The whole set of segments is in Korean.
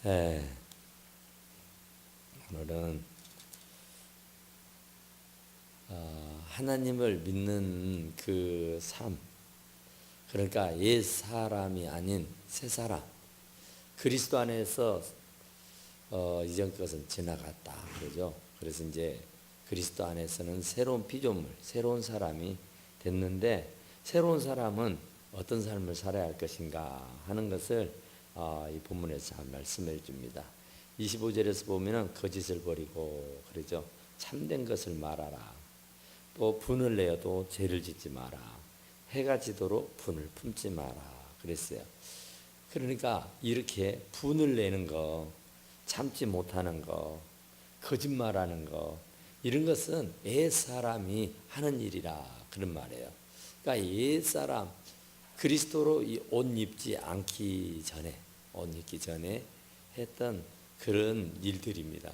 예, 오늘은 하나님을 믿는 그 삶, 그러니까 옛 사람이 아닌 새 사람, 그리스도 안에서 이전 것은 지나갔다 그러죠. 그래서 이제 그리스도 안에서는 새로운 피조물, 새로운 사람이 됐는데, 새로운 사람은 어떤 삶을 살아야 할 것인가 하는 것을 이 본문에서 잘 말씀해 줍니다. 25절에서 보면은 거짓을 버리고 그러죠. 참된 것을 말하라. 또 분을 내어도 죄를 짓지 마라. 해가 지도록 분을 품지 마라 그랬어요. 그러니까 이렇게 분을 내는 거, 참지 못하는 거, 거짓말하는 거, 이런 것은 옛사람이 하는 일이라 그런 말이에요. 그러니까 옛사람, 그리스도로 옷 입지 않기 전에, 옷 입기 전에 했던 그런 일들입니다.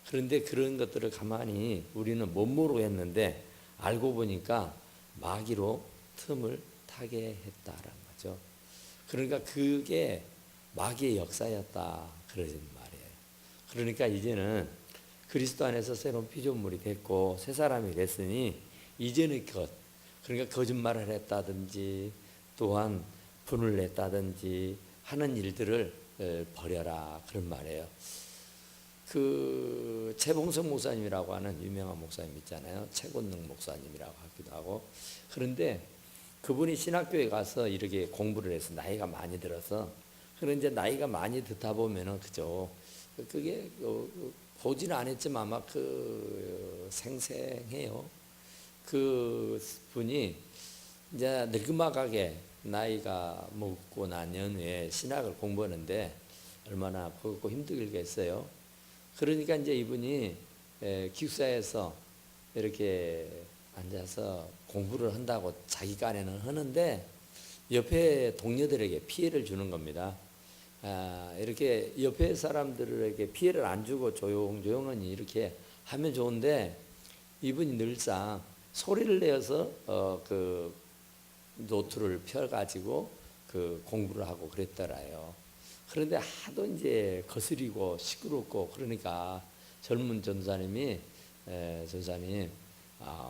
그런데 그런 것들을 가만히 우리는 못 모르겠는데, 알고 보니까 마귀로 틈을 타게 했다라는 거죠. 그러니까 그게 마귀의 역사였다 그러는 말이에요. 그러니까 이제는 그리스도 안에서 새로운 피조물이 됐고 새 사람이 됐으니, 이전의 것, 그러니까 거짓말을 했다든지 또한 분을 냈다든지 하는 일들을 버려라 그런 말이에요. 그 최봉석 목사님이라고 하는 유명한 목사님 있잖아요. 최곤능 목사님이라고 하기도 하고. 그런데 그분이 신학교에 가서 이렇게 공부를 해서 나이가 많이 들어서, 그런 이제 나이가 많이 듣다 보면은 그죠. 그게 보지는 않았지만 아마 그 생생해요. 그 분이 이제 늙음막하게 나이가 먹고 난 연후에 신학을 공부하는데 얼마나 버겁고 힘들겠어요. 그러니까 이제 이분이 기숙사에서 이렇게 앉아서 공부를 한다고 자기 깐에는 하는데, 옆에 동료들에게 피해를 주는 겁니다. 이렇게 옆에 사람들에게 피해를 안 주고 조용조용히 이렇게 하면 좋은데, 이분이 늘상 소리를 내어서 그 노트를 펴가지고 그 공부를 하고 그랬더라요. 그런데 하도 이제 거스리고 시끄럽고 그러니까 젊은 전사님이, 전사님,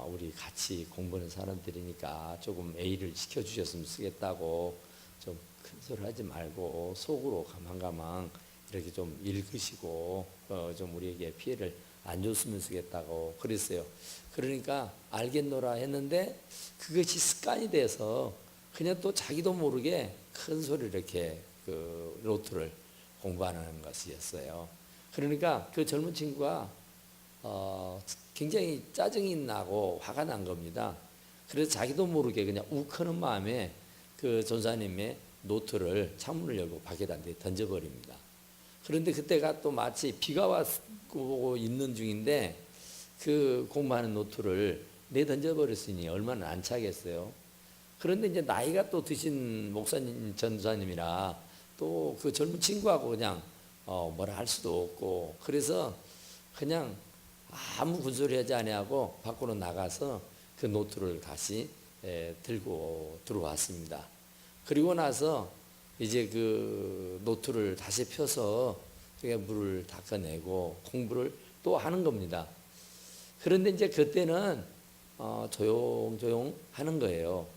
우리 같이 공부하는 사람들이니까 조금 A를 시켜주셨으면 쓰겠다고, 좀 큰 소리 하지 말고 속으로 가만가만 이렇게 좀 읽으시고 좀 우리에게 피해를 안 줬으면 쓰겠다고 그랬어요. 그러니까 알겠노라 했는데, 그것이 습관이 돼서 그냥 또 자기도 모르게 큰 소리를 이렇게 그 노트를 공부하는 것이었어요. 그러니까 그 젊은 친구가 굉장히 짜증이 나고 화가 난 겁니다. 그래서 자기도 모르게 그냥 욱하는 마음에 그 전사님의 노트를 창문을 열고 밖에다 던져버립니다. 그런데 그때가 또 마치 비가 와고 있는 중인데, 그 공부하는 노트를 던져버렸으니 얼마나 안 차겠어요. 그런데 이제 나이가 또 드신 목사님, 전사님이라 또 그 젊은 친구하고 그냥 뭐라 할 수도 없고, 그래서 그냥 아무 군소리 하지 아니하고 밖으로 나가서 그 노트를 다시 들고 들어왔습니다. 그리고 나서 이제 그 노트를 다시 펴서 물을 닦아내고 공부를 또 하는 겁니다. 그런데 이제 그때는 조용조용 하는 거예요.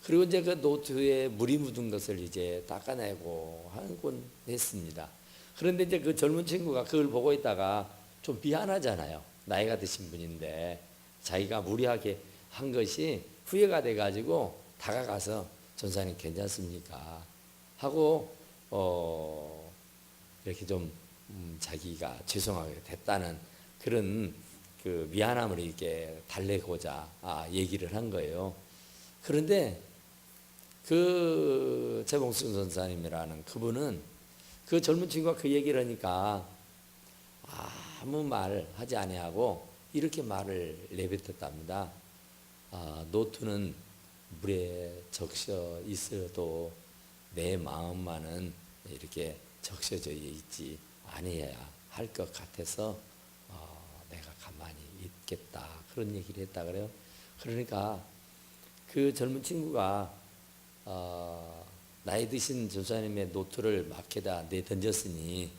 그리고 이제 그 노트에 물이 묻은 것을 이제 닦아내고 하곤 했습니다. 그런데 이제 그 젊은 친구가 그걸 보고 있다가 좀 미안하잖아요. 나이가 드신 분인데 자기가 무리하게 한 것이 후회가 돼가지고 다가가서, 전사님 괜찮습니까? 하고 이렇게 좀 자기가 죄송하게 됐다는 그런 그 미안함을 이렇게 달래고자 얘기를 한 거예요. 그런데 그 최봉순 전사님이라는 그분은 그 젊은 친구가 그 얘기를 하니까 아무 말 하지 아니하고 이렇게 말을 내뱉었답니다. 노트는 물에 적셔 있어도 내 마음만은 이렇게 적셔져 있지 아니해야 할 것 같아서 내가 가만히 있겠다, 그런 얘기를 했다 그래요. 그러니까 그 젊은 친구가 나이 드신 전사님의 노트를 막에다 던졌으니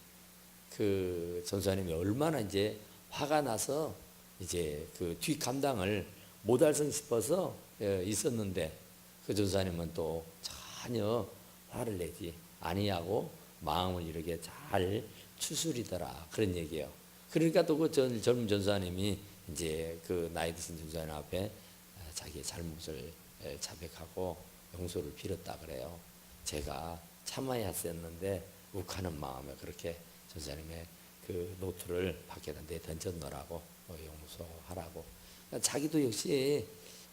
그 전사님이 얼마나 이제 화가 나서 이제 그 뒷 감당을 못할성 싶어서 있었는데 그 전사님은 또 전혀 화를 내지 아니하고 마음을 이렇게 잘 추스리더라 그런 얘기예요. 그러니까 또 그 젊은 전사님이 이제 그 나이 드신 전사님 앞에 자기의 잘못을 자백하고 용서를 빌었다 그래요. 제가 참아야 했었는데 욱하는 마음에 그렇게 전사님의 그 노트를 밖에다 내던졌노라고 용서하라고. 그러니까 자기도 역시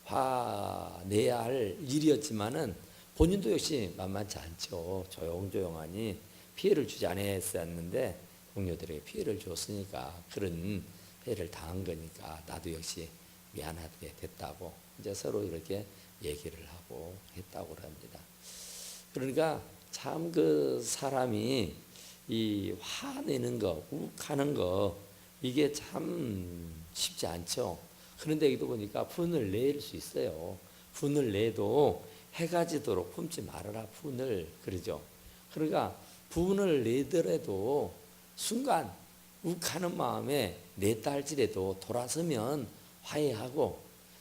화내야 할 일이었지만은 본인도 역시 만만치 않죠. 조용조용하니 피해를 주지 않았었는데 동료들에게 피해를 줬으니까 그런 피해를 당한 거니까 나도 역시 미안하게 됐다고 이제 서로 이렇게 얘기를 하고 했다고 합니다. 그러니까 참 그 사람이 이 화내는 거, 욱하는 거 이게 참 쉽지 않죠. 그런데 여기도 보니까 분을 낼 수 있어요. 분을 내도 해가 지도록 품지 말아라 분을 그러죠. 그러니까 분을 내더라도 순간 욱하는 마음에 냈다 할지라도 돌아서면 화해하고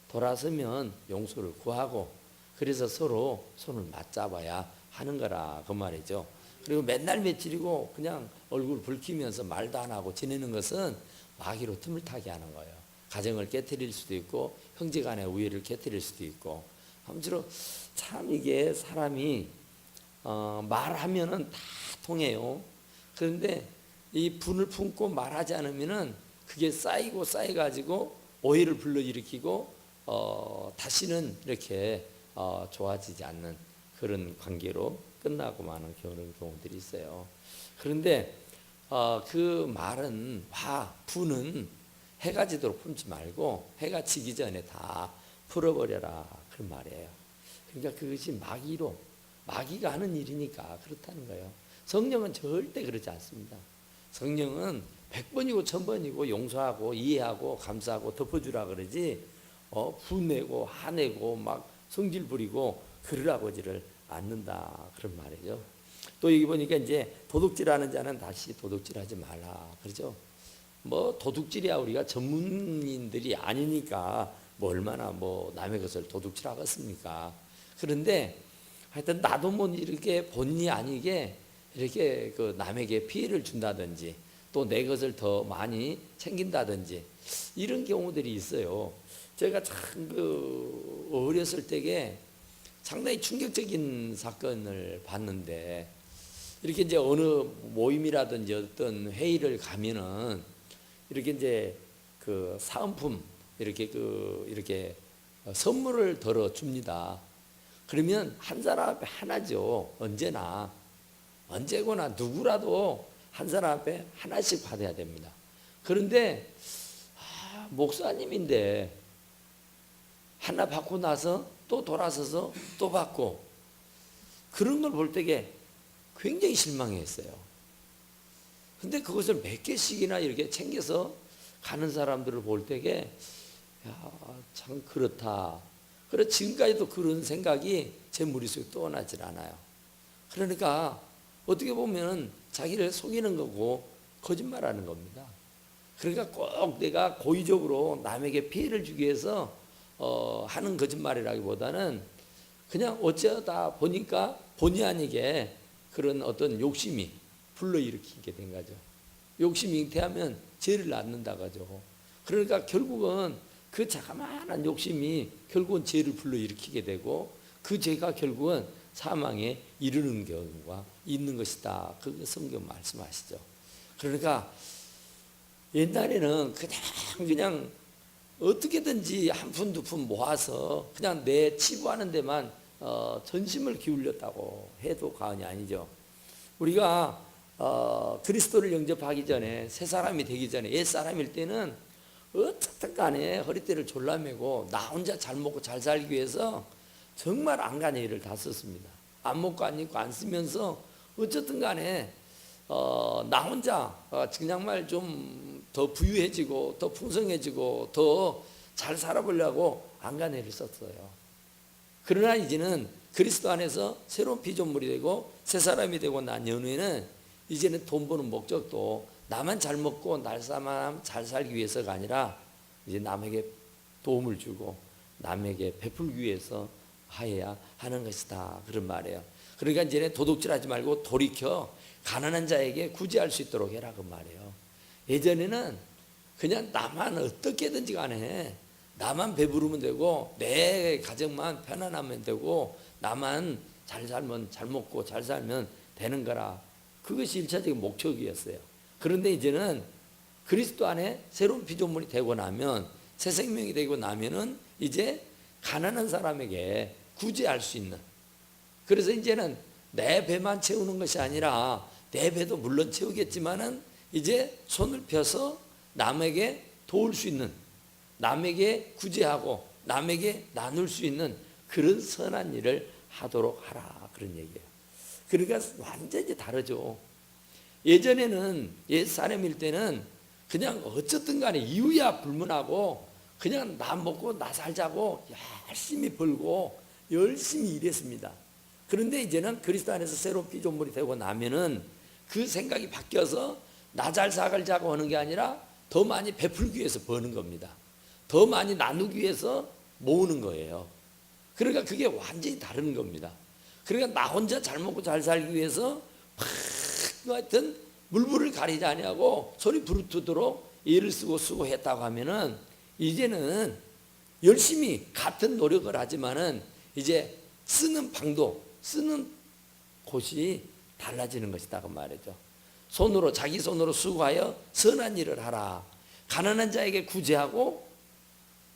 돌아서면 용서를 구하고 그래서 서로 손을 맞잡아야 하는 거라 그 말이죠. 그리고 맨날 며칠이고 그냥 얼굴 붉히면서 말도 안 하고 지내는 것은 마귀로 틈을 타게 하는 거예요. 가정을 깨트릴 수도 있고 형제간의 우애를 깨트릴 수도 있고 아무쪼록 참 이게 사람이 말하면은 다 통해요. 그런데 이 분을 품고 말하지 않으면은 그게 쌓이고 쌓여가지고 오해를 불러일으키고 다시는 이렇게 좋아지지 않는 그런 관계로 끝나고 마는 그런 경우들이 있어요. 그런데 그 말은 분은 해가 지도록 품지 말고 해가 지기 전에 다 풀어버려라 그런 말이에요. 그러니까 그것이 마귀가 하는 일이니까 그렇다는 거예요. 성령은 절대 그러지 않습니다. 성령은 100번이고 1000번이고 용서하고 이해하고 감사하고 덮어주라 그러지 분내고 화내고 막 성질 부리고 그러라고지를 않는다 그런 말이죠. 또 여기 보니까 이제 도둑질하는 자는 다시 도둑질하지 말라 그러죠. 뭐 도둑질이야 우리가 전문인들이 아니니까 뭐 얼마나 뭐 남의 것을 도둑질하겠습니까. 그런데 하여튼 나도 뭐 이렇게 본의 아니게 이렇게 그 남에게 피해를 준다든지 또 내 것을 더 많이 챙긴다든지 이런 경우들이 있어요. 제가 참 그 어렸을 때에 상당히 충격적인 사건을 봤는데 이렇게 이제 어느 모임이라든지 어떤 회의를 가면은 이렇게 이제 그 사은품 이렇게 선물을 덜어 줍니다. 그러면 한 사람 앞에 하나죠. 언제거나 누구라도 한 사람 앞에 하나씩 받아야 됩니다. 그런데 목사님인데 하나 받고 나서 또 돌아서서 또 받고 그런 걸 볼 때에 굉장히 실망했어요. 근데 그것을 몇 개씩이나 이렇게 챙겨서 가는 사람들을 볼 때에 참 그렇다. 그래 지금까지도 그런 생각이 제 머릿속에 떠나질 않아요. 그러니까 어떻게 보면 자기를 속이는 거고 거짓말하는 겁니다. 그러니까 꼭 내가 고의적으로 남에게 피해를 주기 위해서 하는 거짓말이라기보다는 그냥 어쩌다 보니까 본의 아니게 그런 어떤 욕심이 불러일으키게 된 거죠. 욕심이 잉태하면 죄를 낳는다 가죠. 그러니까 결국은 그 자그마한 욕심이 결국은 죄를 불러일으키게 되고 그 죄가 결국은 사망에 이르는 경우가 있는 것이다. 그 성경 말씀하시죠. 그러니까 옛날에는 그냥 어떻게든지 한 푼 두 푼 모아서 그냥 내 치부하는 데만 전심을 기울였다고 해도 과언이 아니죠. 우리가 그리스도를 영접하기 전에 새 사람이 되기 전에 옛 사람일 때는 어떻든 간에 허리띠를 졸라매고 나 혼자 잘 먹고 잘 살기 위해서 정말 안간의 일을 다 썼습니다. 안 먹고 안 입고 안 쓰면서 어쨌든 간에 나 혼자 정말 좀 더 부유해지고 더 풍성해지고 더 잘 살아보려고 안간의 일을 썼어요. 그러나 이제는 그리스도 안에서 새로운 피조물이 되고 새 사람이 되고 난 연후에는 이제는 돈 버는 목적도 나만 잘 먹고 나만 잘 살기 위해서가 아니라 이제 남에게 도움을 주고 남에게 베풀기 위해서 하여야 하는 것이다, 그런 말이에요. 그러니까 이제는 도둑질하지 말고 돌이켜 가난한 자에게 구제할 수 있도록 해라, 그 말이에요. 예전에는 그냥 나만 어떻게든지 간에 나만 배부르면 되고 내 가정만 편안하면 되고 나만 잘 살면 잘 먹고 잘 살면 되는 거라, 그것이 일차적인 목적이었어요. 그런데 이제는 그리스도 안에 새로운 피조물이 되고 나면, 새 생명이 되고 나면은 이제 가난한 사람에게 구제할 수 있는, 그래서 이제는 내 배만 채우는 것이 아니라 내 배도 물론 채우겠지만은 이제 손을 펴서 남에게 도울 수 있는, 남에게 구제하고 남에게 나눌 수 있는 그런 선한 일을 하도록 하라, 그런 얘기예요. 그러니까 완전히 다르죠. 예전에는, 옛 사람일 때는 그냥 어쨌든 간에 이유야 불문하고 그냥 나 먹고 나 살자고 열심히 벌고 열심히 일했습니다. 그런데 이제는 그리스도 안에서 새로운 피조물이 되고 나면은 그 생각이 바뀌어서 나 잘 살자고 하는 게 아니라 더 많이 베풀기 위해서 버는 겁니다. 더 많이 나누기 위해서 모으는 거예요. 그러니까 그게 완전히 다른 겁니다. 그러니까 나 혼자 잘 먹고 잘 살기 위해서 막 하여튼 물불을 가리지 아니하고 소리 부르트도록 애를 쓰고 수고했다고 하면은 이제는 열심히 같은 노력을 하지만은 이제 쓰는 방도, 쓰는 곳이 달라지는 것이다, 그 말이죠. 손으로, 자기 손으로 수고하여 선한 일을 하라. 가난한 자에게 구제하고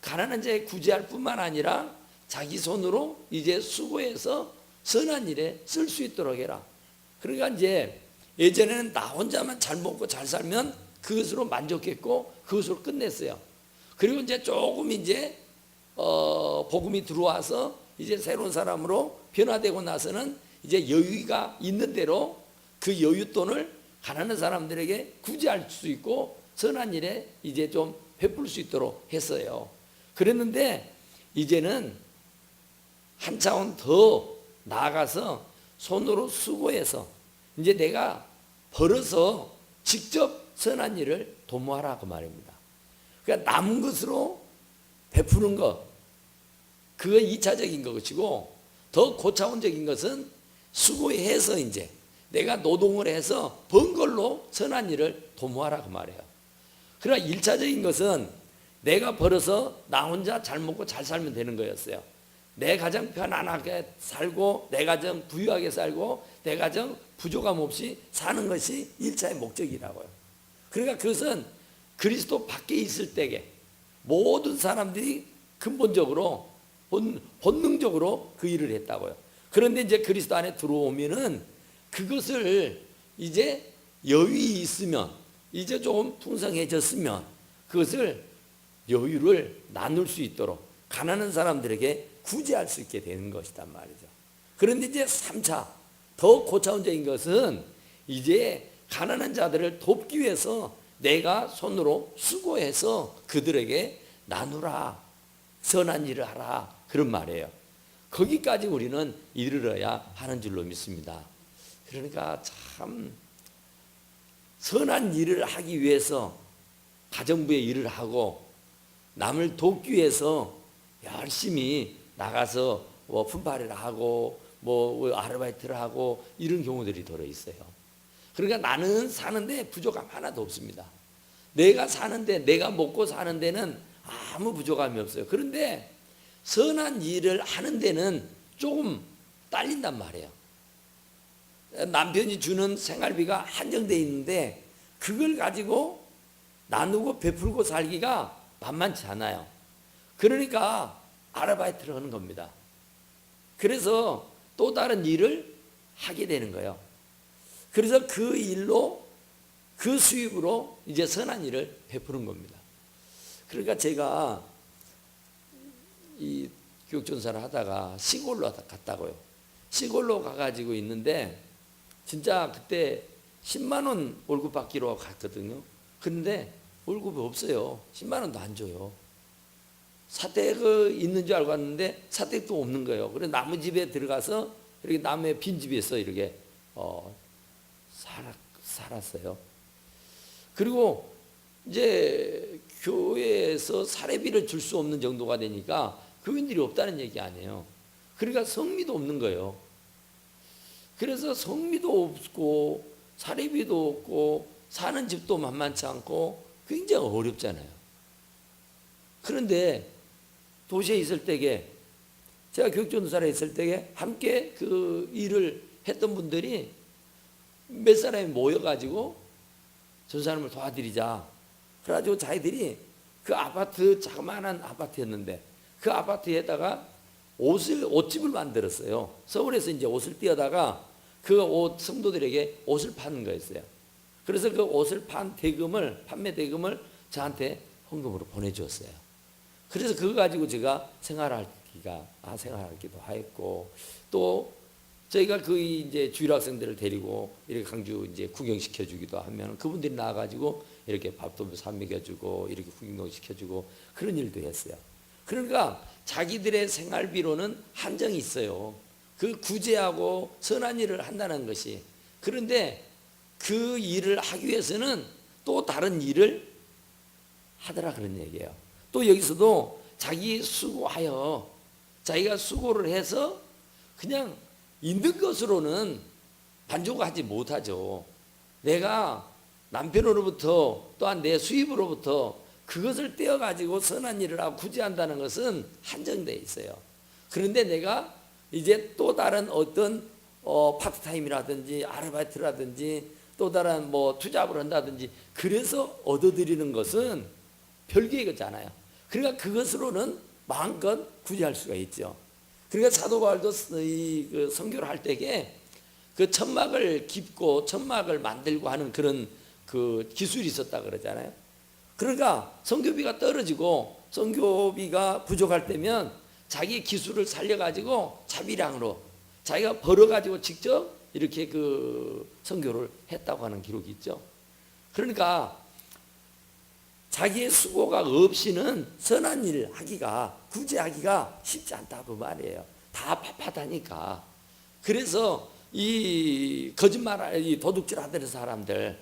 가난한 자에게 구제할 뿐만 아니라 자기 손으로 이제 수고해서 선한 일에 쓸 수 있도록 해라. 그러니까 이제 예전에는 나 혼자만 잘 먹고 잘 살면 그것으로 만족했고 그것으로 끝냈어요. 그리고 이제 조금 이제 복음이 들어와서 이제 새로운 사람으로 변화되고 나서는 이제 여유가 있는 대로 그 여윳돈을 가난한 사람들에게 구제할 수 있고 선한 일에 이제 좀 베풀 수 있도록 했어요. 그랬는데 이제는 한 차원 더 나아가서 손으로 수고해서 이제 내가 벌어서 직접 선한 일을 도모하라, 그 말입니다. 그러니까 남은 것으로 베푸는 것, 그거 2차적인 것이고 더 고차원적인 것은 수고해서 이제 내가 노동을 해서 번 걸로 선한 일을 도모하라, 그 말이에요. 그러나 1차적인 것은 내가 벌어서 나 혼자 잘 먹고 잘 살면 되는 거였어요. 내 가정 편안하게 살고 내 가정 부유하게 살고 내 가정 부족함 없이 사는 것이 1차의 목적이라고요. 그러니까 그것은 그리스도 밖에 있을 때에 모든 사람들이 근본적으로 본능적으로 그 일을 했다고요. 그런데 이제 그리스도 안에 들어오면은 그것을 이제 여유가 있으면, 이제 조금 풍성해졌으면 그것을 여유를 나눌 수 있도록 가난한 사람들에게 구제할 수 있게 되는 것이란 말이죠. 그런데 이제 3차 더 고차원적인 것은 이제 가난한 자들을 돕기 위해서 내가 손으로 수고해서 그들에게 나누라, 선한 일을 하라, 그런 말이에요. 거기까지 우리는 이르러야 하는 줄로 믿습니다. 그러니까 참 선한 일을 하기 위해서 가정부의 일을 하고 남을 돕기 위해서 열심히 나가서 뭐 품팔이를 하고 뭐 아르바이트를 하고 이런 경우들이 들어 있어요. 그러니까 나는 사는데 부족함 하나도 없습니다. 내가 사는데, 내가 먹고 사는 데는 아무 부족함이 없어요. 그런데 선한 일을 하는 데는 조금 딸린단 말이에요. 남편이 주는 생활비가 한정되어 있는데 그걸 가지고 나누고 베풀고 살기가 만만치 않아요. 그러니까 아르바이트를 하는 겁니다. 그래서 또 다른 일을 하게 되는 거예요. 그래서 그 일로, 그 수입으로 이제 선한 일을 베푸는 겁니다. 그러니까 제가 이 교육전사를 하다가 시골로 갔다고요. 시골로 가가지고 있는데 진짜 그때 10만 원 월급 받기로 갔거든요. 그런데 월급이 없어요. 10만 원도 안 줘요. 사택이 있는 줄 알고 갔는데 사택도 없는 거예요. 그래서 나무 집에 들어가서 이렇게 남의 빈 집에서 이렇게 살았어요. 그리고 이제 교회에서 사례비를 줄 수 없는 정도가 되니까 교인들이 없다는 얘기 아니에요. 그러니까 성미도 없는 거예요. 그래서 성미도 없고 사례비도 없고 사는 집도 만만치 않고 굉장히 어렵잖아요. 그런데 도시에 있을 때에 제가 교육전도사에 있을 때에 함께 그 일을 했던 분들이 몇 사람이 모여가지고 전사님을 도와드리자. 그래가지고 자기들이 그 아파트, 자그마한 아파트였는데 그 아파트에다가 옷집을 만들었어요. 서울에서 이제 옷을 띄어다가 그 옷 성도들에게 옷을 파는 거였어요. 그래서 그 옷을 판 대금을, 판매 대금을 저한테 헌금으로 보내주었어요. 그래서 그거 가지고 제가 생활하기도 하였고, 또 저희가 그 이제 주일 학생들을 데리고 이렇게 강주 이제 구경시켜주기도 하면 그분들이 나와가지고 이렇게 밥도 사 먹여주고 이렇게 구경도 시켜주고 그런 일도 했어요. 그러니까 자기들의 생활비로는 한정이 있어요. 그 구제하고 선한 일을 한다는 것이. 그런데 그 일을 하기 위해서는 또 다른 일을 하더라 그런 얘기예요. 또 여기서도 자기 수고하여 자기가 수고를 해서 그냥 있는 것으로는 만족하지 못하죠. 내가 남편으로부터 또한 내 수입으로부터 그것을 떼어가지고 선한 일을 하고 구제한다는 것은 한정되어 있어요. 그런데 내가 이제 또 다른 어떤 파트타임이라든지 아르바이트라든지 또 다른 뭐 투잡을 한다든지 그래서 얻어들이는 것은 별개의 거잖아요. 그러니까 그것으로는 마음껏 구제할 수가 있죠. 그러니까 사도 바울도 그 선교를 할 때에 그 천막을 깁고 천막을 만들고 하는 그런 그 기술이 있었다 그러잖아요. 그러니까 선교비가 떨어지고 선교비가 부족할 때면 자기 기술을 살려가지고 자비량으로 자기가 벌어가지고 직접 이렇게 그 선교를 했다고 하는 기록이 있죠. 그러니까 자기의 수고가 없이는 선한 일을 하기가 구제하기가 쉽지 않다고 말이에요. 다 빳빳하니까. 그래서 이 거짓말, 이 도둑질 하던 사람들,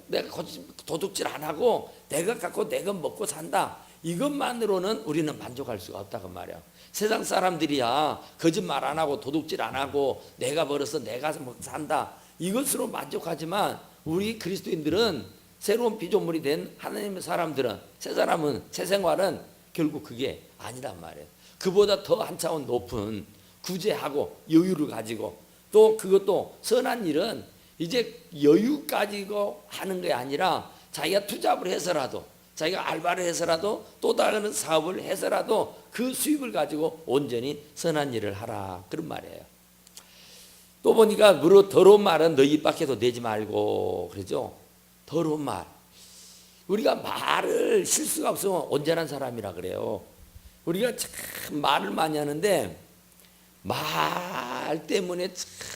내가 도둑질 안 하고 내가 갖고 내가 먹고 산다. 이것만으로는 우리는 만족할 수가 없다고 말이에요. 세상 사람들이야 거짓말 안 하고 도둑질 안 하고 내가 벌어서 내가 산다. 이것으로 만족하지만 우리 그리스도인들은 새로운 피조물이 된 하나님의 사람들은 새 사람은 새 생활은 결국 그게 아니란 말이에요. 그보다 더 한 차원 높은 구제하고 여유를 가지고 또 그것도 선한 일은 이제 여유 가지고 하는 게 아니라 자기가 투잡을 해서라도 자기가 알바를 해서라도 또 다른 사업을 해서라도 그 수입을 가지고 온전히 선한 일을 하라 그런 말이에요. 또 보니까 무릇 더러운 말은 너희 입 밖에도 내지 말고 그러죠. 더러운 말. 우리가 말을 실수가 없으면 온전한 사람이라 그래요. 우리가 참 말을 많이 하는데 말 때문에 참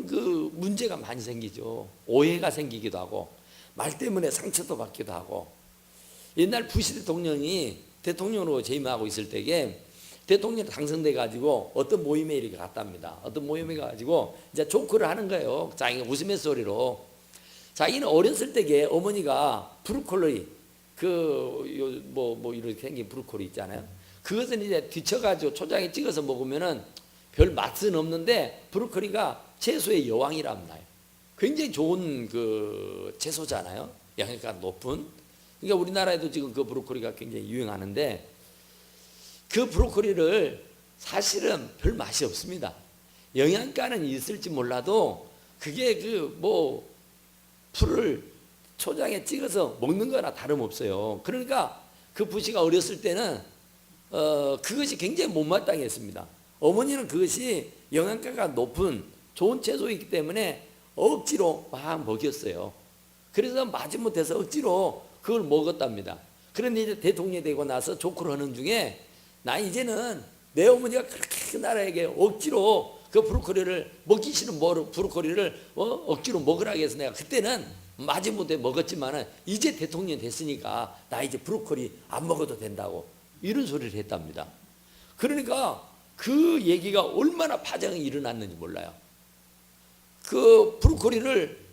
그 문제가 많이 생기죠. 오해가 생기기도 하고 말 때문에 상처도 받기도 하고. 옛날 부시 대통령이 대통령으로 재임하고 있을 때에 대통령이 당선돼 가지고 어떤 모임에 이렇게 갔답니다. 어떤 모임에 가지고 이제 조크를 하는 거예요. 자기가 웃으면서리로. 자기는 어렸을 때에 어머니가 브로콜리 뭐 이렇게 생긴 브로콜리 있잖아요. 그것은 이제 뒤쳐가지고 초장에 찍어서 먹으면은 별 맛은 없는데 브로콜리가 채소의 여왕이랍니다. 굉장히 좋은 그 채소잖아요. 영양가 높은. 그러니까 우리나라에도 지금 그 브로콜리가 굉장히 유행하는데 그 브로콜리를 사실은 별 맛이 없습니다. 영양가는 있을지 몰라도 그게 그 뭐 풀을 초장에 찍어서 먹는 거나 다름없어요. 그러니까 그 부시가 어렸을 때는 그것이 굉장히 못마땅했습니다. 어머니는 그것이 영양가가 높은 좋은 채소이기 때문에 억지로 막 먹였어요. 그래서 마지못해서 억지로 그걸 먹었답니다. 그런데 이제 대통령이 되고 나서 조크를 하는 중에 나 이제는 내 어머니가 그렇게 나라에게 억지로 그 브로콜리를 먹기 싫은 브로콜리를 억지로 먹으라고 해서 내가 그때는 마지못해 먹었지만은 이제 대통령이 됐으니까 나 이제 브로콜리 안 먹어도 된다고 이런 소리를 했답니다. 그러니까 그 얘기가 얼마나 파장이 일어났는지 몰라요. 그 브로콜리를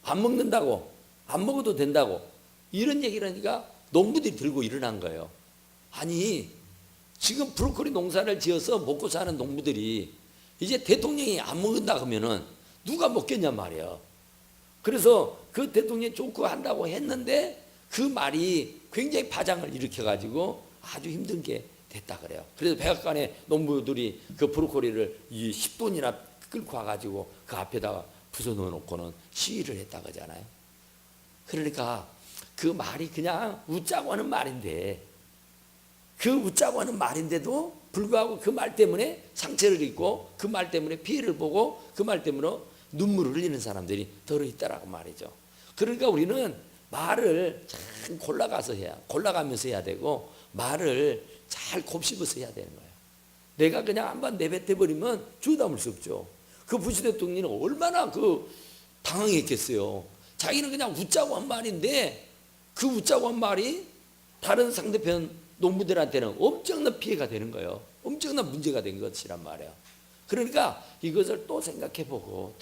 안 먹는다고, 안 먹어도 된다고 이런 얘기를 하니까 농부들이 들고 일어난 거예요. 아니 지금 브로콜리 농사를 지어서 먹고 사는 농부들이 이제 대통령이 안 먹는다 그러면은 누가 먹겠냐 말이에요. 그래서 그 대통령이 좋고 한다고 했는데 그 말이 굉장히 파장을 일으켜가지고 아주 힘든 게 됐다 그래요. 그래서 백악관에 농부들이 그 브로콜리를 이 10톤이나 끌고 와가지고 그 앞에다가 부숴 넣어놓고는 시위를 했다 그러잖아요. 그러니까 그 말이 그냥 웃자고 하는 말인데, 그 웃자고 하는 말인데도 불구하고 그 말 때문에 상처를 입고 그 말 때문에 피해를 보고 그 말 때문에 눈물을 흘리는 사람들이 더러 있다라고 말이죠. 그러니까 우리는 말을 참 골라가면서 해야 되고 말을 잘 곱씹어서 해야 되는 거예요. 내가 그냥 한번 내뱉어버리면 주워 담을 수 없죠. 그 부시 대통령은 얼마나 당황했겠어요. 자기는 그냥 웃자고 한 말인데 그 웃자고 한 말이 다른 상대편 농부들한테는 엄청난 피해가 되는 거예요. 엄청난 문제가 된 것이란 말이에요. 그러니까 이것을 또 생각해보고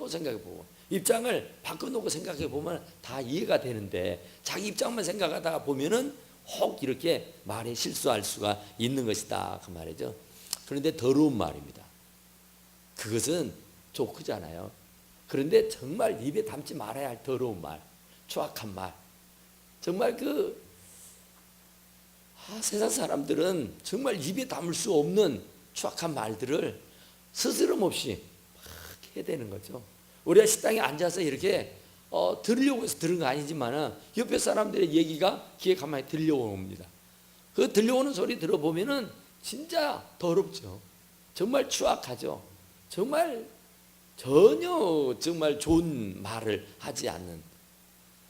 입장을 바꿔놓고 생각해보면 다 이해가 되는데 자기 입장만 생각하다가 보면은 혹 이렇게 말에 실수할 수가 있는 것이다 그 말이죠. 그런데 더러운 말입니다. 그것은 좋크잖아요. 그런데 정말 입에 담지 말아야 할 더러운 말, 추악한 말, 정말 세상 사람들은 정말 입에 담을 수 없는 추악한 말들을 스스럼 없이 막 해야 되는 거죠. 우리가 식당에 앉아서 이렇게 들으려고 해서 들은 거 아니지만 옆에 사람들의 얘기가 귀에 가만히 들려옵니다. 그 들려오는 소리 들어보면은 진짜 더럽죠. 정말 추악하죠. 전혀 정말 좋은 말을 하지 않는.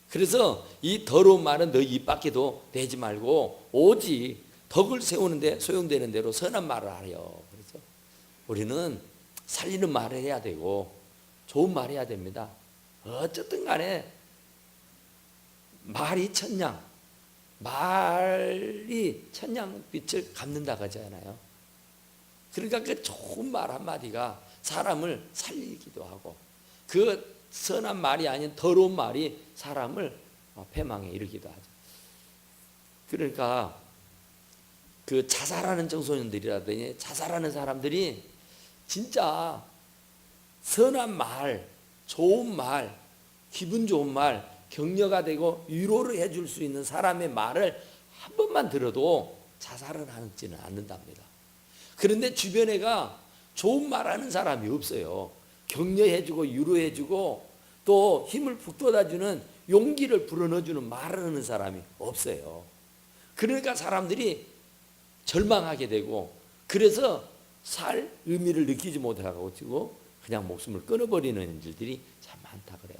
그래서 이 더러운 말은 너 입 밖에도 내지 말고 오직 덕을 세우는데 소용되는 대로 선한 말을 하려. 그래서 우리는 살리는 말을 해야 되고 좋은 말 해야 됩니다. 어쨌든 간에 말이 천냥빛을 갚는다고 하잖아요. 그러니까 그 좋은 말 한마디가 사람을 살리기도 하고 그 선한 말이 아닌 더러운 말이 사람을 패망에 이르기도 하죠. 그러니까 그 자살하는 청소년들이라든지 자살하는 사람들이 진짜 선한 말, 좋은 말, 기분 좋은 말, 격려가 되고 위로를 해줄 수 있는 사람의 말을 한 번만 들어도 자살을 하지는 않는답니다. 그런데 주변에가 좋은 말하는 사람이 없어요. 격려해주고 위로해주고 또 힘을 북돋아주는 용기를 불어넣어주는 말을 하는 사람이 없어요. 그러니까 사람들이 절망하게 되고 그래서 살 의미를 느끼지 못하고 그냥 목숨을 끊어버리는 일들이 참 많다 그래요.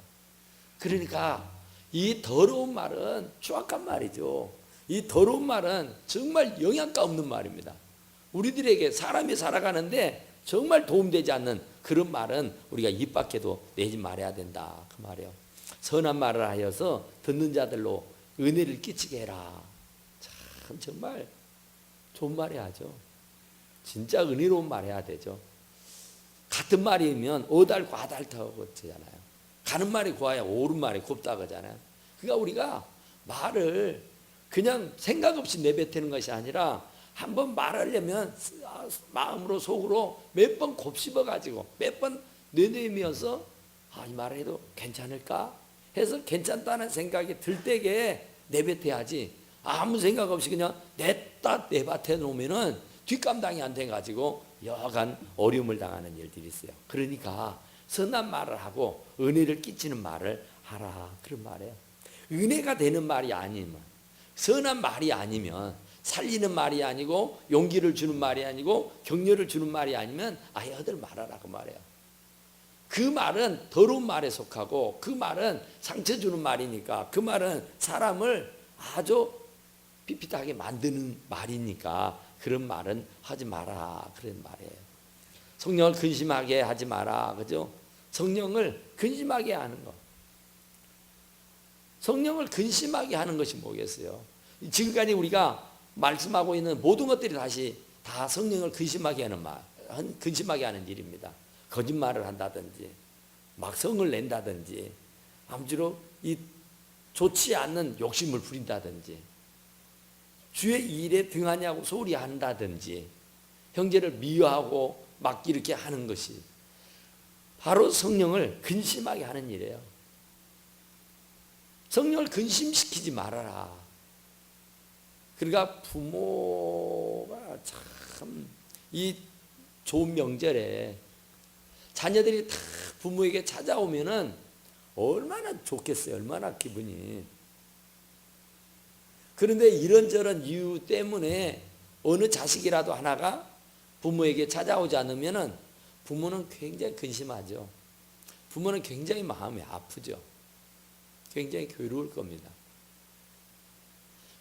그러니까 이 더러운 말은 추악한 말이죠. 이 더러운 말은 정말 영양가 없는 말입니다. 우리들에게 사람이 살아가는데 정말 도움되지 않는 그런 말은 우리가 입 밖에도 내지 말아야 된다 그 말이에요. 선한 말을 하여서 듣는 자들로 은혜를 끼치게 해라. 참 정말 좋은 말 해야죠. 진짜 은혜로운 말 해야 되죠. 같은 말이면 어달고 아달타고 하잖아요. 가는 말이 고와야 옳은 말이 곱다고 하잖아요. 그러니까 우리가 말을 그냥 생각 없이 내뱉는 것이 아니라 한번 말하려면 마음으로 속으로 몇 번 곱씹어 가지고 몇 번 내내면서 이 말을 해도 괜찮을까 해서 괜찮다는 생각이 들 때에 내뱉어야지 아무 생각 없이 그냥 냈다 내뱉어 놓으면은 뒷감당이 안 돼 가지고 여간 어려움을 당하는 일들이 있어요. 그러니까 선한 말을 하고 은혜를 끼치는 말을 하라 그런 말이에요. 은혜가 되는 말이 아니면 선한 말이 아니면 살리는 말이 아니고 용기를 주는 말이 아니고 격려를 주는 말이 아니면 아예 허들 말하라 그 말이에요. 그 말은 더러운 말에 속하고 그 말은 상처 주는 말이니까 그 말은 사람을 아주 핍핍하게 만드는 말이니까 그런 말은 하지 마라 그런 말이에요. 성령을 근심하게 하지 마라 그죠? 성령을 근심하게 하는 것. 성령을 근심하게 하는 것이 뭐겠어요? 지금까지 우리가 말씀하고 있는 모든 것들이 다시 다 성령을 근심하게 하는 근심하게 하는 일입니다. 거짓말을 한다든지 막 성을 낸다든지 아무쪼록 이 좋지 않는 욕심을 부린다든지 주의 일에 등하냐고 소리한다든지 형제를 미워하고 막 이렇게 하는 것이 바로 성령을 근심하게 하는 일이에요. 성령을 근심시키지 말아라. 그러니까 부모가 참 이 좋은 명절에 자녀들이 다 부모에게 찾아오면은 얼마나 좋겠어요. 얼마나 기분이. 그런데 이런저런 이유 때문에 어느 자식이라도 하나가 부모에게 찾아오지 않으면은 부모는 굉장히 근심하죠. 부모는 굉장히 마음이 아프죠. 굉장히 괴로울 겁니다.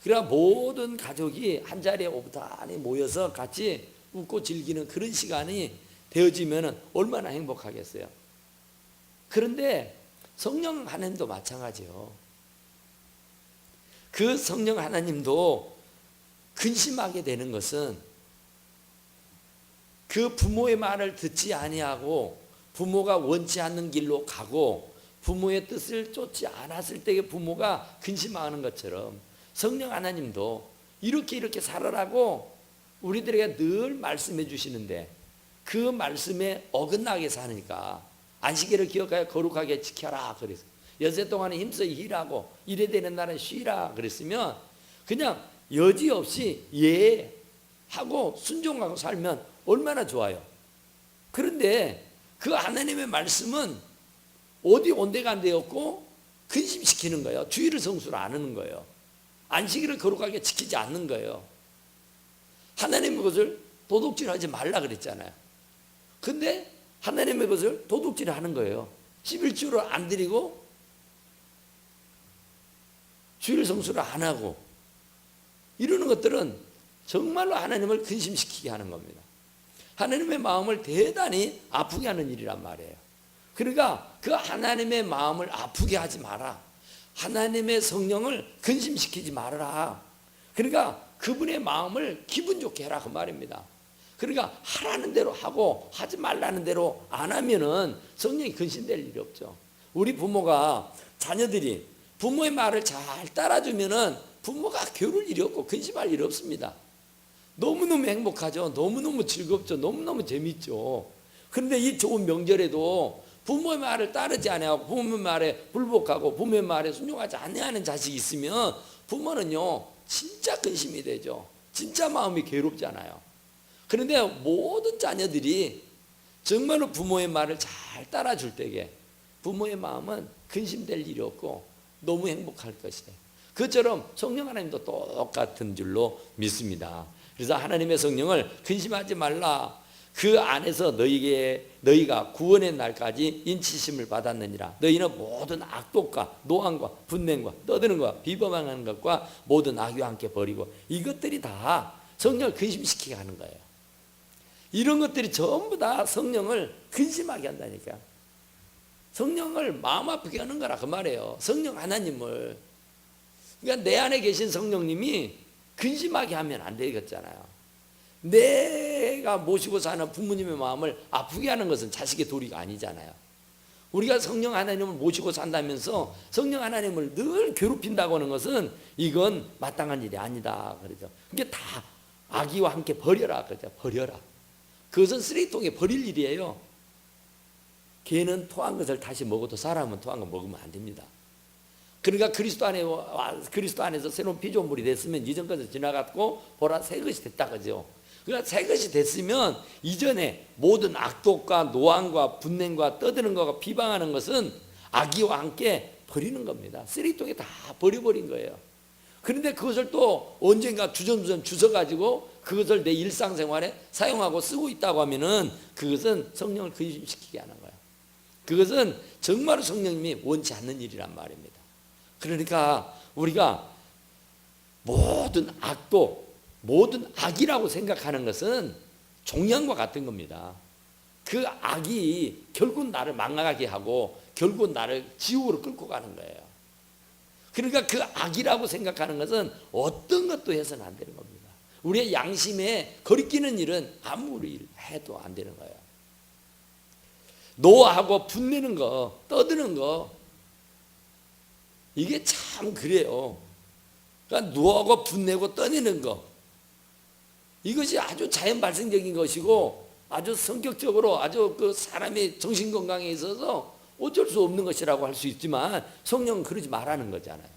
그러나 모든 가족이 한자리에 오붓하니 모여서 같이 웃고 즐기는 그런 시간이 되어지면 얼마나 행복하겠어요. 그런데 성령 하나님도 마찬가지요. 그 성령 하나님도 근심하게 되는 것은 그 부모의 말을 듣지 아니하고 부모가 원치 않는 길로 가고 부모의 뜻을 쫓지 않았을 때의 부모가 근심하는 것처럼 성령 하나님도 이렇게 살아라고 우리들에게 늘 말씀해 주시는데 그 말씀에 어긋나게 사니까 안식일을 기억하여 거룩하게 지켜라 그래서 여세 동안에 힘써 일하고 일에 되는 날은 쉬라 그랬으면 그냥 여지없이 예하고 순종하고 살면 얼마나 좋아요. 그런데 그 하나님의 말씀은 어디 온데간데 없고 근심시키는 거예요. 주일을 성수를 안 하는 거예요. 안식일을 거룩하게 지키지 않는 거예요. 하나님의 것을 도둑질하지 말라 그랬잖아요. 근데 하나님의 것을 도둑질을 하는 거예요. 11주를 안 드리고 주일 성수를 안 하고 이러는 것들은 정말로 하나님을 근심시키게 하는 겁니다. 하나님의 마음을 대단히 아프게 하는 일이란 말이에요. 그러니까 그 하나님의 마음을 아프게 하지 마라. 하나님의 성령을 근심시키지 말아라. 그러니까 그분의 마음을 기분 좋게 해라 그 말입니다. 그러니까 하라는 대로 하고 하지 말라는 대로 안 하면은 성령이 근심될 일이 없죠. 우리 부모가 자녀들이 부모의 말을 잘 따라주면은 부모가 괴로울 일이 없고 근심할 일이 없습니다. 너무너무 행복하죠. 너무너무 즐겁죠. 너무너무 재밌죠. 그런데 이 좋은 명절에도 부모의 말을 따르지 않아하고 부모의 말에 불복하고 부모의 말에 순종하지 않는 자식이 있으면 부모는요 진짜 근심이 되죠. 진짜 마음이 괴롭잖아요. 그런데 모든 자녀들이 정말로 부모의 말을 잘 따라줄 때에 부모의 마음은 근심될 일이 없고 너무 행복할 것이에요. 그처럼 성령 하나님도 똑같은 줄로 믿습니다. 그래서 하나님의 성령을 근심하지 말라. 그 안에서 너희가 구원의 날까지 인치심을 받았느니라. 너희는 모든 악독과 노함과 분냉과 떠드는 것과 비범하는 것과 모든 악의와 함께 버리고 이것들이 다 성령을 근심시키게 하는 거예요. 이런 것들이 전부 다 성령을 근심하게 한다니까. 성령을 마음 아프게 하는 거라 그 말이에요. 성령 하나님을. 그러니까 내 안에 계신 성령님이 근심하게 하면 안 되겠잖아요. 내가 모시고 사는 부모님의 마음을 아프게 하는 것은 자식의 도리가 아니잖아요. 우리가 성령 하나님을 모시고 산다면서 성령 하나님을 늘 괴롭힌다고 하는 것은 이건 마땅한 일이 아니다 그러죠. 이게 다 악의와 함께 버려라 그러죠. 버려라. 그것은 쓰레기통에 버릴 일이에요. 개는 토한 것을 다시 먹어도 사람은 토한 거 먹으면 안 됩니다. 그러니까 그리스도 안에서 새로운 피조물이 됐으면 이전 것을 지나갔고 보라 새 것이 됐다 그죠. 그러니까 새 것이 됐으면 이전에 모든 악독과 노함과 분냉과 떠드는 것과 비방하는 것은 악의와 함께 버리는 겁니다. 쓰레기통에 다 버려버린 거예요. 그런데 그것을 또 언젠가 주섬주섬 주워가지고 그것을 내 일상생활에 사용하고 쓰고 있다고 하면은 그것은 성령을 근심시키게 하는 거예요. 그것은 정말로 성령님이 원치 않는 일이란 말입니다. 그러니까 우리가 모든 악도 모든 악이라고 생각하는 것은 종양과 같은 겁니다. 그 악이 결국 나를 망하게 하고 결국 나를 지옥으로 끌고 가는 거예요. 그러니까 그 악이라고 생각하는 것은 어떤 것도 해서는 안 되는 겁니다. 우리의 양심에 거리끼는 일은 아무리 해도 안 되는 거예요. 노하고 분내는 거, 떠드는 거, 이게 참 그래요. 그러니까 노하고 분내고 떠내는 거, 이것이 아주 자연 발생적인 것이고 아주 성격적으로 아주 그 사람의 정신 건강에 있어서 어쩔 수 없는 것이라고 할 수 있지만 성령은 그러지 말라는 거잖아요.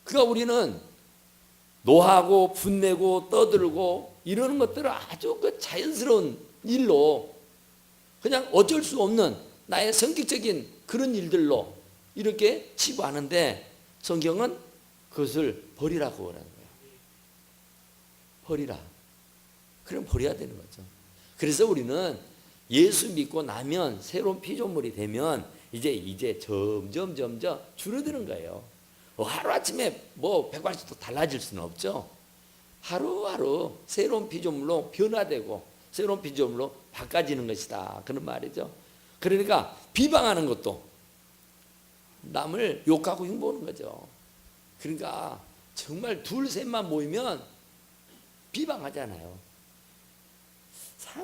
그러니까 우리는 노하고 분내고 떠들고 이러는 것들을 아주 그 자연스러운 일로 그냥 어쩔 수 없는 나의 성격적인 그런 일들로 이렇게 치부하는데 성경은 그것을 버리라고 하는 거예요. 버리라. 그럼 버려야 되는 거죠. 그래서 우리는 예수 믿고 나면 새로운 피조물이 되면 이제 점점 줄어드는 거예요. 하루아침에 뭐 180도 달라질 수는 없죠. 하루하루 새로운 피조물로 변화되고 새로운 피조물로 바꿔지는 것이다. 그런 말이죠. 그러니까 비방하는 것도 남을 욕하고 흉보는 거죠. 그러니까 정말 둘 셋만 모이면 비방하잖아요.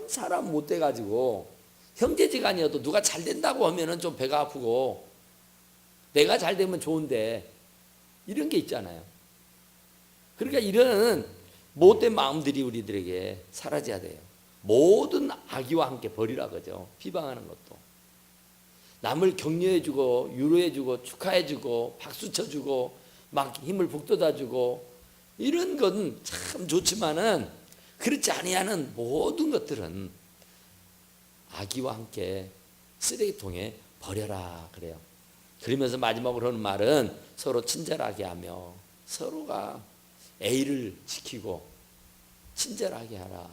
사람 못 돼가지고 형제지간이어도 누가 잘 된다고 하면은 좀 배가 아프고 내가 잘 되면 좋은데 이런 게 있잖아요. 그러니까 이런 못된 마음들이 우리들에게 사라져야 돼요. 모든 악의와 함께 버리라 그죠. 비방하는 것도 남을 격려해주고 위로해주고 축하해주고 박수 쳐주고 막 힘을 북돋아주고 이런 건 참 좋지만은 그렇지 아니하는 모든 것들은 악의와 함께 쓰레기통에 버려라 그래요. 그러면서 마지막으로 하는 말은 서로 친절하게 하며 서로가 A를 지키고 친절하게 하라.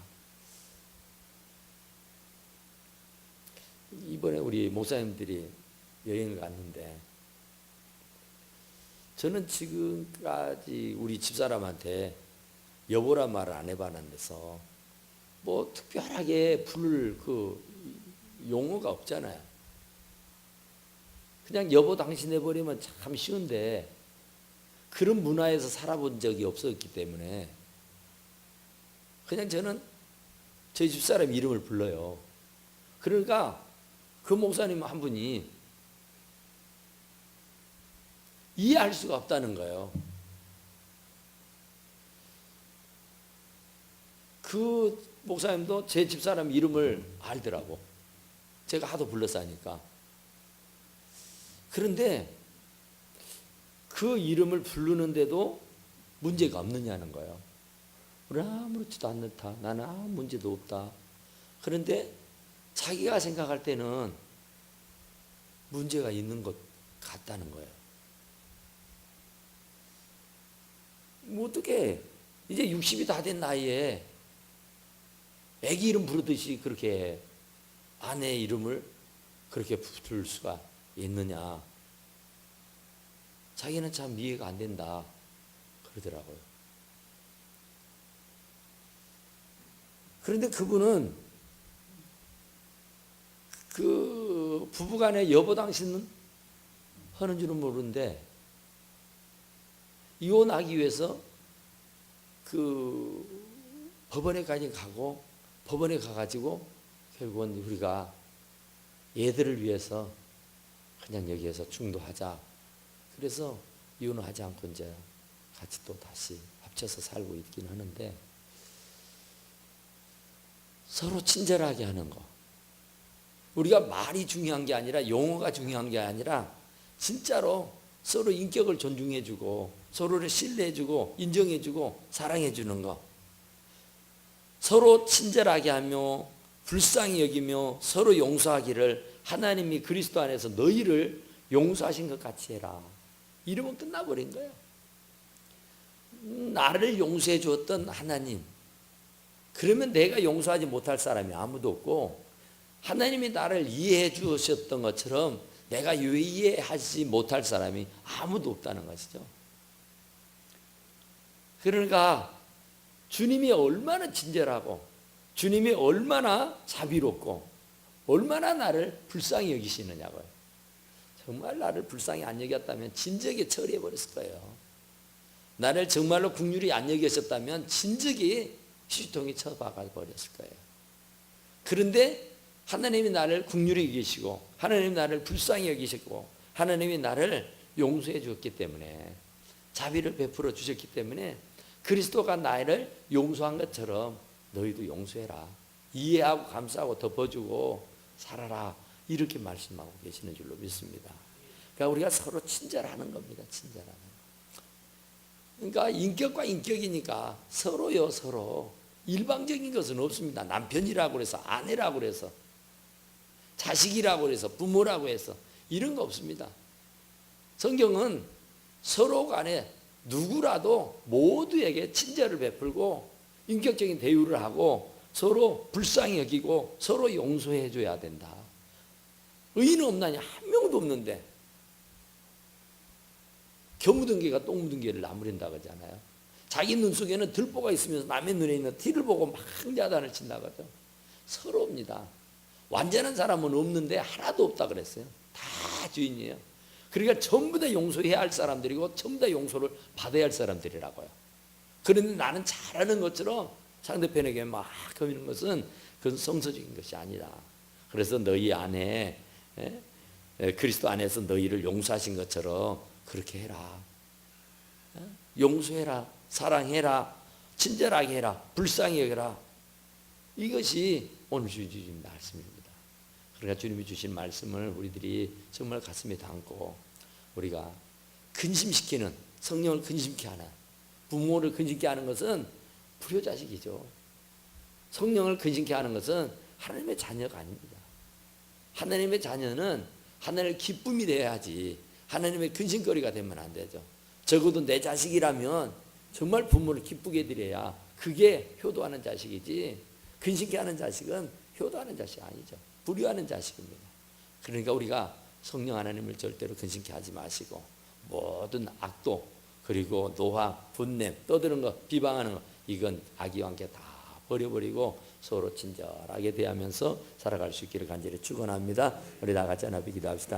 이번에 우리 목사님들이 여행을 갔는데 저는 지금까지 우리 집사람한테 여보란 말을 안 해봤는데서 뭐 특별하게 부를 그 용어가 없잖아요. 그냥 여보 당신 해버리면 참 쉬운데 그런 문화에서 살아본 적이 없었기 때문에 그냥 저는 저희 집사람 이름을 불러요. 그러니까 그 목사님 한 분이 이해할 수가 없다는 거예요. 그 목사님도 제 집사람 이름을 알더라고. 제가 하도 불러서 하니까. 그런데 그 이름을 부르는데도 문제가 없느냐는 거예요. 우리 아무렇지도 않다. 나는 아무 문제도 없다. 그런데 자기가 생각할 때는 문제가 있는 것 같다는 거예요. 뭐 어떻게 이제 60이 다 된 나이에 애기 이름 부르듯이 그렇게 아내 이름을 그렇게 부를 수가 있느냐. 자기는 참 이해가 안 된다 그러더라고요. 그런데 그분은 그 부부간에 여보 당신은 하는 줄은 모르는데 이혼하기 위해서 그 법원에까지 가고 법원에 가가지고 결국은 우리가 얘들을 위해서 그냥 여기에서 중도하자. 그래서 이혼을 하지 않고 이제 같이 또 다시 합쳐서 살고 있긴 하는데 서로 친절하게 하는 거. 우리가 말이 중요한 게 아니라 용어가 중요한 게 아니라 진짜로 서로 인격을 존중해주고 서로를 신뢰해주고 인정해주고 사랑해주는 거. 서로 친절하게 하며 불쌍히 여기며 서로 용서하기를 하나님이 그리스도 안에서 너희를 용서하신 것 같이 해라. 이러면 끝나버린 거예요. 나를 용서해 주었던 하나님. 그러면 내가 용서하지 못할 사람이 아무도 없고 하나님이 나를 이해해 주셨던 것처럼 내가 이해하지 못할 사람이 아무도 없다는 것이죠. 그러니까 주님이 얼마나 친절하고 주님이 얼마나 자비롭고 얼마나 나를 불쌍히 여기시느냐고요. 정말 나를 불쌍히 안 여겼다면 진작에 처리해 버렸을 거예요. 나를 정말로 긍휼히 안 여기셨다면 진작에 시통에 쳐박아 버렸을 거예요. 그런데 하나님이 나를 긍휼히 여기시고 하나님이 나를 불쌍히 여기시고 하나님이 나를 용서해 주었기 때문에, 자비를 베풀어 주셨기 때문에 그리스도가 나를 용서한 것처럼 너희도 용서해라. 이해하고 감사하고 덮어주고 살아라. 이렇게 말씀하고 계시는 줄로 믿습니다. 그러니까 우리가 서로 친절하는 겁니다. 친절하는. 그러니까 인격과 인격이니까 서로요, 서로. 일방적인 것은 없습니다. 남편이라고 해서, 아내라고 해서, 자식이라고 해서, 부모라고 해서 이런 거 없습니다. 성경은 서로 간에 누구라도 모두에게 친절을 베풀고 인격적인 대우를 하고 서로 불쌍히 여기고 서로 용서해 줘야 된다. 의인은 없나니? 한 명도 없는데 겨 묻은 개가 똥 묻은 개를 나무랜다 그러잖아요. 자기 눈 속에는 들보가 있으면서 남의 눈에 있는 티를 보고 막 야단을 친다 그러죠. 서로입니다. 완전한 사람은 없는데 하나도 없다 그랬어요. 다 주인이에요. 그러니까 전부 다 용서해야 할 사람들이고 전부 다 용서를 받아야 할 사람들이라고요. 그런데 나는 잘하는 것처럼 상대편에게 막 거미는 것은 그건 성서적인 것이 아니다. 그래서 너희 안에 그리스도 안에서 너희를 용서하신 것처럼 그렇게 해라. 용서해라. 사랑해라. 친절하게 해라. 불쌍히 여겨라. 이것이 오늘 주신 말씀입니다. 그러니까 주님이 주신 말씀을 우리들이 정말 가슴에 담고 우리가 근심시키는, 성령을 근심케 하는, 부모를 근심케 하는 것은 불효자식이죠. 성령을 근심케 하는 것은 하나님의 자녀가 아닙니다. 하나님의 자녀는 하나님의 기쁨이 되어야지 하나님의 근심거리가 되면 안 되죠. 적어도 내 자식이라면 정말 부모를 기쁘게 드려야 그게 효도하는 자식이지, 근심케 하는 자식은 효도하는 자식이 아니죠. 불효하는 자식입니다. 그러니까 우리가 성령 하나님을 절대로 근심케 하지 마시고 모든 악도, 그리고 노화, 분냄, 떠드는 것, 비방하는 것, 이건 악의와 함께 다 버려버리고 서로 친절하게 대하면서 살아갈 수 있기를 간절히 축원합니다. 우리 다 같이 하나 기도합시다.